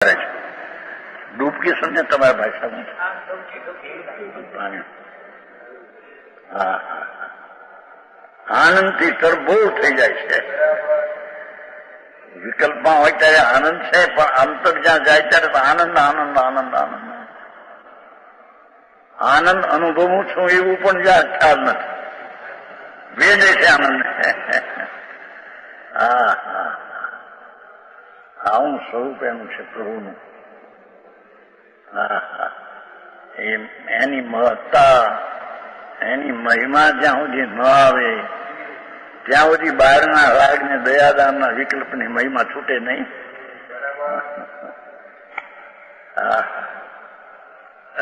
ડૂબકી સમજે તમારા ભાષામાં? હા, આનંદ થી તરબોળ થઈ જાય છે. વિકલ્પમાં હોય ત્યારે આનંદ છે, પણ અંતર જ્યાં જાય ત્યારે તો આનંદ આનંદ આનંદ આનંદ આનંદ અનુભવું છું એવું પણ જ્યાં ખ્યાલ નથી. વેદે છે આનંદ. હા હા, આવું સ્વરૂપ એનું છે પ્રભુનું. હા હા, એની મહત્તા, એની મહિમા જ્યાં સુધી ન આવે ત્યાં સુધી બહારના રાગ ને દયાદાનના વિકલ્પની મહિમા છૂટે નહીં.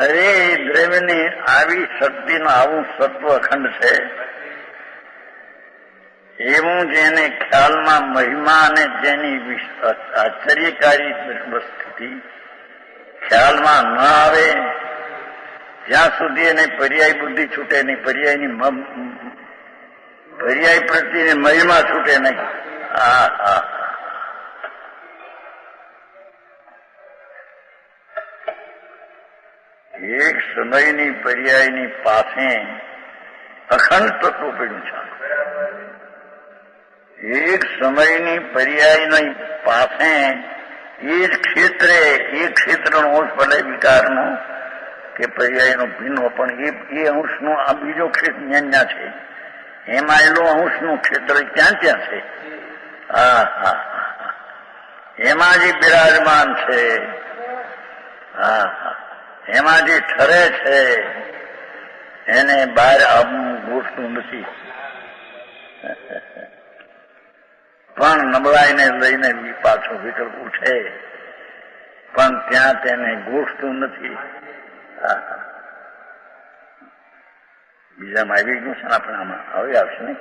અરે દ્રવ્યની આવી શક્તિનું આવું સત્વ અખંડ છે, એવું જેને ખ્યાલમાં મહિમા અને જેની આશ્ચર્યકારી સ્થિતિ ખ્યાલમાં ન આવે ત્યાં સુધી એને પર્યાય બુદ્ધિ છૂટે નહીં, પર્યાય પ્રત્યેની મહિમા છૂટે નહીં. હા હા, એક સમયની પર્યાયની પાસે અખંડ તત્વ પડ્યું છે. એક સમયની પર્યાયની પાસે એ જ ક્ષેત્રે, એ ક્ષેત્રનો અંશ ભલે વિકારનો કે પર્યાયનો ભીનો, પણ એ અંશનો આ બીજો ક્ષેત્ર ત્યાં છે. એમાં એલો અંશનું ક્ષેત્ર ક્યાં ત્યાં છે. હા હા, એમાં જે બિરાજમાન છે. હા હા, એમાં જે ઠરે છે એને બહાર આવવું ગોઠતું નથી. પણ નબળાઈને લઈને પાછો વિકલ્પ ઉઠે, પણ ત્યાં તેને ગોઠતું નથી. બીજામાં આવી ગયું છે ને આપણે, આમાં હવે આવશે ને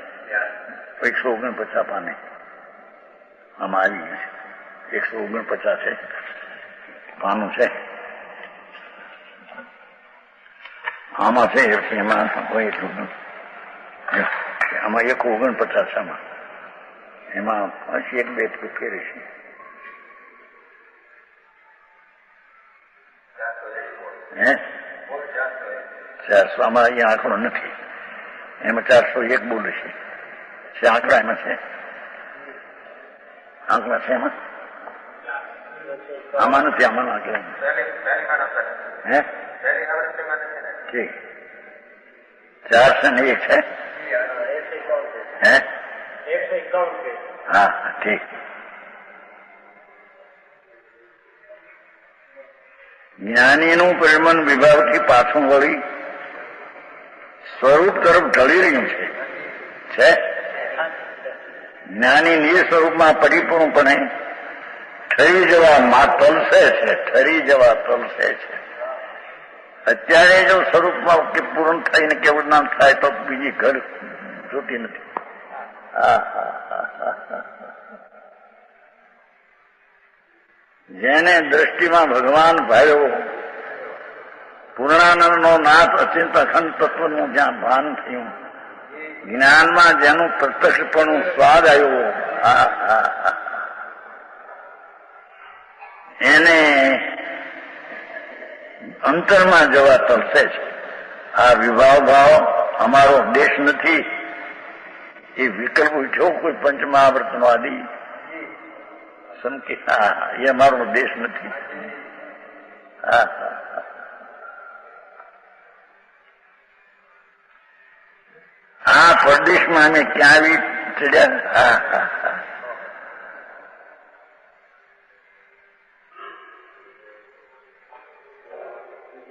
149 પાને આમાં આવી ગયું છે. 149 છે પાનું છે આમાં છે. એમાં કોઈ એટલું આમાં 149 આમાં એમાં હજી એક બે ફેરે છે. હે 400 આમાં અહીંયા આંકડો નથી, એમાં 401 બોલે છે. આંકડા એમાં છે, આંકડા છે એમાં, આમાં નથી. આમાં આંકડા હે ઠીક 401 છે. હે હા ઠીક. જ્ઞાનીનું પરિમન વિભાવથી પાછું વળી સ્વરૂપ તરફ ઢળી રહ્યું છે. જ્ઞાની નિજ સ્વરૂપમાં પરિપૂર્ણપણે ઠરી જવા તલસે છે. ઠરી જવા તલસે છે. અત્યારે જો સ્વરૂપમાં કે પૂર્ણ થઈને કેવું નામ થાય તો બીજી ઘર જોતી નથી. જેને દ્રષ્ટિમાં ભગવાન ભાયો, પૂર્ણાનંદનો નાથ અચિંત અખંડ તત્વનું જ્યાં ભાન થયું, જ્ઞાનમાં જેનું પ્રત્યક્ષપણું સ્વાદ આવ્યો, એને અંતરમાં જવા તરસે છે. આ વિભાવ ભાવ અમારો દેશ નથી. એ વિકલ્પ ઉઠ્યો કોઈ પંચમહાવર્તનો આદિ સંકેત, એ અમારો દેશ નથી. આ પરદેશમાં અમે ક્યાં આવી ચડ્યા.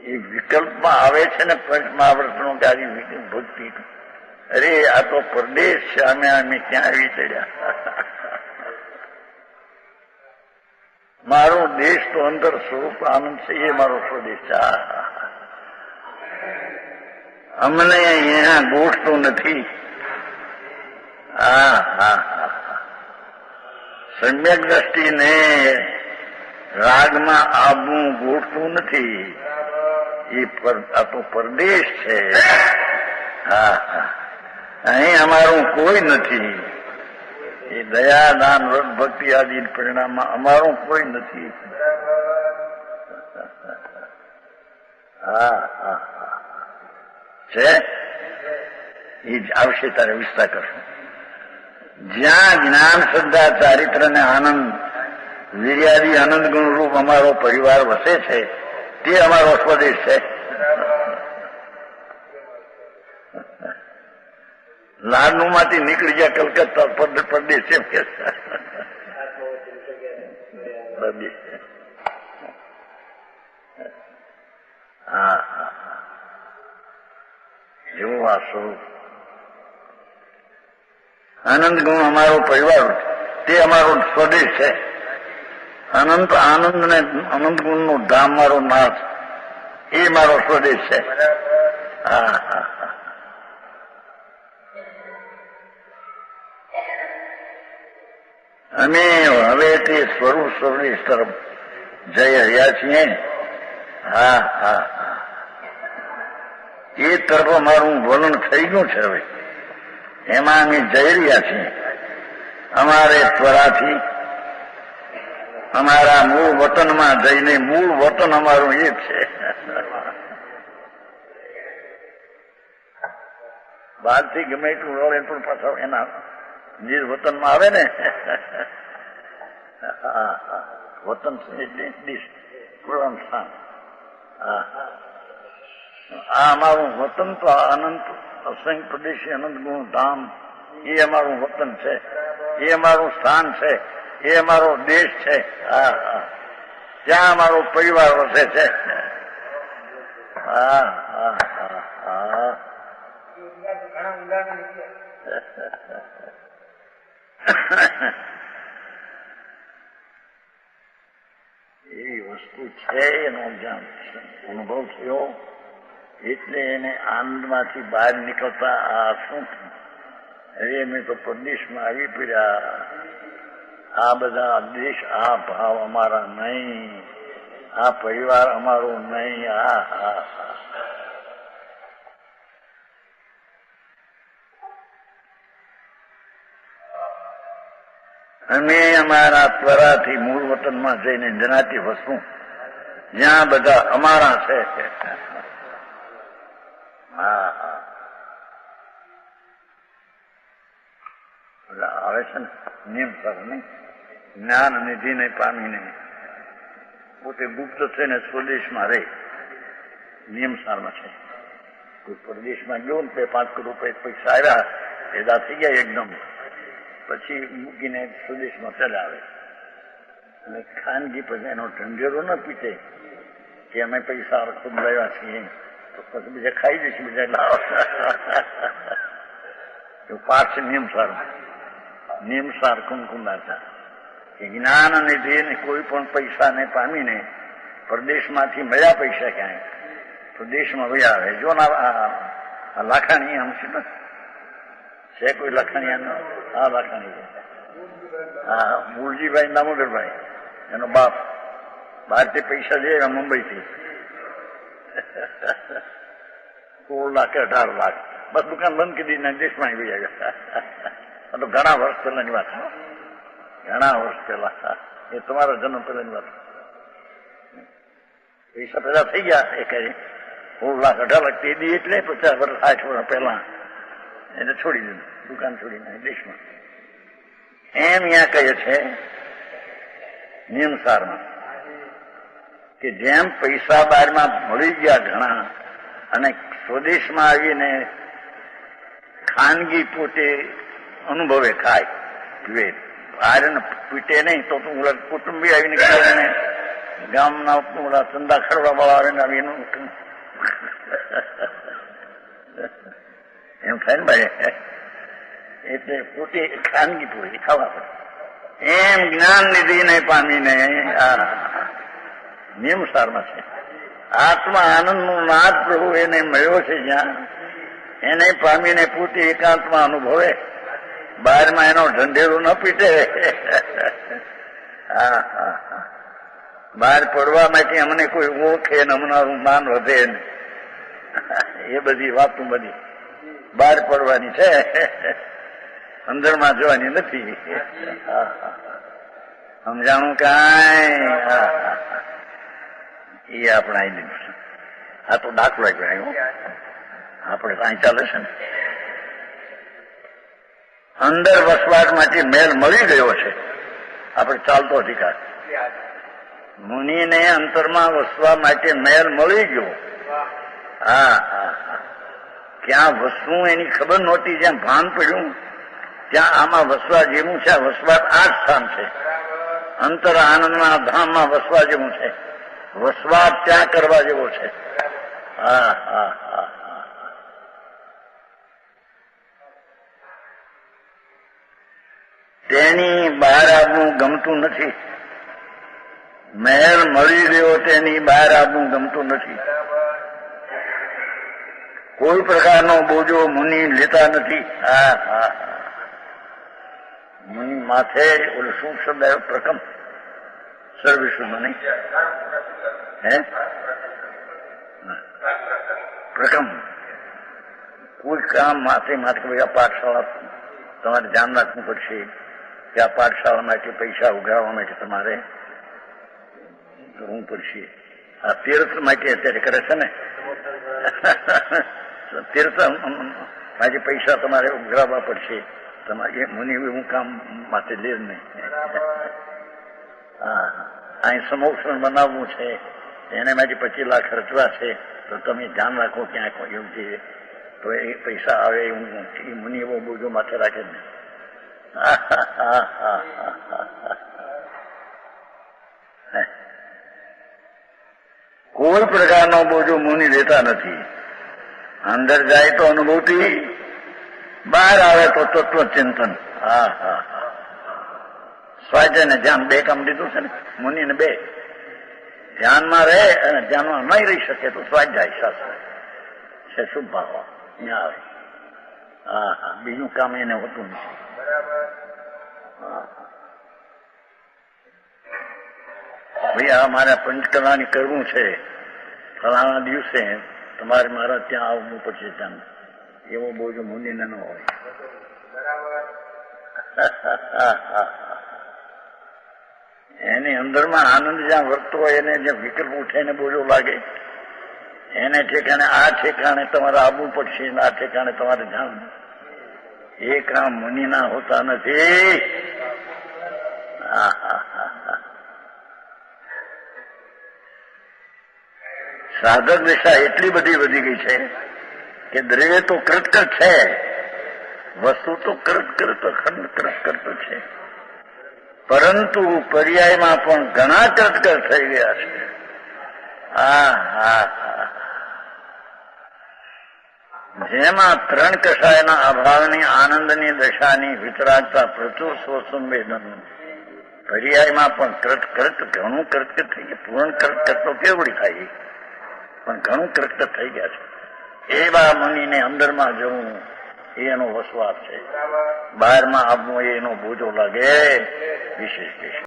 એ વિકલ્પમાં આવે છે ને પંચમહાવર્તનો કે આવી વિકલ્પ ભક્તિ. અરે આ તો પરદેશ છે, અમે ક્યાં આવી ચડ્યા. મારો દેશ તો અંદર સ્વરૂપ આનંદ છે, એ મારો સ્વદેશ છે. અમને અહીંયા ગોઠતું નથી. સમ્યક દ્રષ્ટિને રાગમાં આવવું ગોઠતું નથી. આ તો પરદેશ છે. અહીં અમારું કોઈ નથી. એ દયા દાન વ્રત ભક્તિ આદિ પરિણામમાં અમારું કોઈ નથી. હા હા છે એ જ આવશે તારે વિસ્તાર કરશું. જ્યાં જ્ઞાન શ્રદ્ધા ચારિત્ર ને આનંદ વીર્યાદી આનંદ ગુણરૂપ અમારો પરિવાર વસે છે તે અમારો સ્વદેશ છે. લાડનું માંથી નીકળી ગયા કલકત્તા પરદેશ એમ કે હા હા એવું આ સ્વરૂપ આનંદ ગુણ અમારો પરિવાર તે અમારો સ્વદેશ છે. અનંત આનંદ ને અનંત ગુણ નું ધામ મારો નાથ એ મારો સ્વદેશ છે. હા હા અમે હવે તે સ્વરૂપ સ્વદેશ તરફ જઈ રહ્યા છીએ. હા હા એ તરફ અમારું વલણ થઈ ગયું છે. હવે એમાં અમે જઈ રહ્યા છીએ. અમારે ત્વરાથી અમારા મૂળ વતનમાં જઈને મૂળ વતન અમારું એ જ છે. બહારથી ગમે એટલું રોડે પણ પાછા એના નિજ વતનમાં આવે ને. વતન પૂર્ણ સ્થાન. આ અમારું વતન તો અનંત અસંખ્ય પ્રદેશી અનંત ગુણ ધામ એ અમારું વતન છે. એ અમારું સ્થાન છે. એ અમારો દેશ છે. હા હા ત્યાં અમારો પરિવાર વસે છે. હા હા હા હા એવી વસ્તુ છે એનો અનુભવ થયો એટલે એને આનંદમાંથી બહાર નીકળતા આ શું હવે અમે તો પ્રદેશમાં આવી પડ્યા. આ બધા દેશ આ ભાવ અમારા નહીં, આ પરિવાર અમારો નહીં. હા હા હા અમે અમારા ત્વરાથી મૂળ વતનમાં જઈને જનાતી વસ્તુ જ્યાં બધા અમારા છે. હા હા આવે છે ને નિયમ સર નહીં જ્ઞાન નિધિને પામીને પોતે ગુપ્ત થઈને સ્વદેશમાં રહે. નિયમસારમાં છે. કોઈ પરદેશમાં ગયો ને 5 કરોડ રૂપિયા પૈસા આવ્યા પેદા થઈ ગયા એકદમ પછી મૂકીને સ્વદેશમાં ચલાવે અને ખાનગી પછી એનો ઢંઢેરો ન પીટે કે અમે પૈસા ખૂબ લાવ્યા છીએ તો પછી બીજા ખાઈ જઈશું બીજા લાવો. એવું પાઠ છે નિયમસાર કુમકુંદાતા કે જ્ઞાન નિધિ કોઈ પણ પૈસાને પામીને પ્રદેશમાંથી મળ્યા પૈસા ક્યાંય પ્રદેશમાં વયા આવે. જો ના લાખાણી આમ છે કોઈ લખાણિયા? હા લખાણી. હા મૂળજીભાઈ દામોદરભાઈ એનો બાપ બહારથી પૈસા લઈ મુંબઈથી 16 લાખ 18 લાખ બસ દુકાન બંધ કરી દીધી દેશમાં આવી ગયા. તો ઘણા વર્ષ પહેલાની વાત, ઘણા વર્ષ પહેલા એ તમારા જન્મ પહેલાની વાત. પૈસા પેદા થઈ ગયા એ કઈ 16 લાખ 18 લાખ તે દી એટલે 50 વર્ષ 60 વર્ષ પહેલા એને છોડી દીધું દુકાન છોડીને દેશમાં. એમ ત્યાં કહે છે નિયમસારમાં કે જેમ પૈસા બહારમાં મળી ગયા ઘણા અને સ્વદેશમાં આવીને ખાનગી પોતે અનુભવે ખાય પીવે બહાર પીટે નહીં તો કુટુંબી આવીને ખાઈને ગામના ચંદા ખરવા વાળા આવીને આવીનું એમ થાય ને ભાઈ. એટલે પોતે ખાનગી પૂરી ખાવા પડે. એમ જ્ઞાન નિધિને પામીને આ નિયમસારમાં છે. આત્મા આનંદનું નાદ પ્રભુ એને મળ્યો છે જ્યાં એને પામીને પોતે એકાંતમાં અનુભવે બહારમાં એનો ઢંઢેરો ન પીટે. હા હા હા બહાર પડવા માટે અમને કોઈ ઓળખે ને અમનારું માન વધે ને એ બધી વાતો બધી બહાર પડવાની છે, અંદરમાં જવાની નથી. સમજાણું કાંઈ એ આપણા આ તો દાખલો ગણાયો, આપણે અહીં ચાલે છે ને. અંદર વસવાટમાંથી મેલ મળી ગયો છે, આપણે ચાલતો અધિકાર. મુનિને અંતરમાં વસવા માટે મેલ મળી ગયો. હા હા હા, ક્યાં વસવું એની ખબર નહોતી, જ્યાં ભાન પડ્યું ત્યાં આમાં વસવા જેવું છે. વસવાટ આ જ સ્થાન છે, અંતર આનંદના ધામમાં વસવા જેવું છે. વસવાટ ત્યાં કરવા જેવો છે. હા હા હા હા, તેની બહાર આવવું ગમતું નથી. મહેલ મળી ગયો, તેની બહાર આવવું ગમતું નથી. કોઈ પ્રકારનો બોજો મુનિ લેતા નથી. હા હા, મુનિ માથે ઓલું શું શબ્દ આવ્યો? પ્રકમ સર્વિસું નહીં હે, પ્રકમ. કોઈ કામ માથે માથે આ પાઠશાળા તમારે ધ્યાન રાખવું પડશે કે આ પાઠશાળા માટે પૈસા ઉઘરાવવા માટે તમારે કરવું પડશે. આ તીર્થ માટે અત્યારે કરે છે ને, તીર્થ માટે પૈસા તમારે ઉઘરાવવા પડશે. તમારે એ મુનિ એવું કામ માટે લે જ નહીં. હા, અહીં સમોસણ બનાવવું છે, એને માટે 25 લાખ ખર્ચવા છે, તો તમે ધ્યાન રાખો ક્યાંક એવું છે તો એ પૈસા આવે. એ મુનિ એવો બોજો માથે રાખે જ નહીં. કોઈ પ્રકારનો બોજો મુનિ લેતા નથી. અંદર જાય તો અનુભૂતિ, બહાર આવે તો તત્વ ચિંતન. હા હા હા, સ્વાધ્યાય ને ધ્યાન બે કામ લીધું છે ને મુનિને, બે. ધ્યાનમાં રહે અને ધ્યાનમાં નહીં રહી શકે તો સ્વાધ્યાય શાસ્ત્ર છે, શુભ ભાવ ત્યાં આવે. હા હા, બીજું કામ એને હોતું નથી. ભાઈ આ મારે પંચકલાની કરવું છે, ફલાણા દિવસે તમારે મારા ત્યાં આવવું પડશે. ત્યાં એવો બોજો મુનિને ન હોય. એની અંદરમાં આનંદ જ્યાં વર્તતો હોય, એને જે વિકલ્પ ઉઠે એને બોજો લાગે. એને ઠેકાણે આ ઠેકાણે તમારે આવવું પડશે, આ ઠેકાણે તમારે ધ્યાન. એ કામ મુનિના હોતા નથી. સાધક દિશા એટલી બધી વધી ગઈ છે કે દ્રવ્ય તો કૃતકૃત છે, વસ્તુ તો કૃતકૃત અખંડ કૃતકૃત છે, પરંતુ પર્યાયમાં પણ ઘણા કૃતકૃત થઈ ગયા છે. હા હા હા, જેમાં 3 કષાયના અભાવની આનંદની દશાની વિતરાગતા પ્રચુર સ્વસંવેદન, પર્યાયમાં પણ કૃતકૃત ઘણું કૃતકૃત થઈ ગયા. પૂર્ણ કૃતકૃત તો કેવડી થાય, પણ ઘણું કૃતકૃત થઈ ગયા છે. એવા મુનિને અંદરમાં જવું એ એનો વસવાટ છે. બહારમાં આવવું એ એનો બોજો લાગે. વિશેષ વિશેષ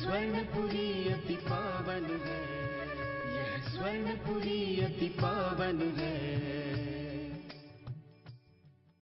स्वर्णपुरी अति पावन है, यह स्वर्णपुरी अति पावन है।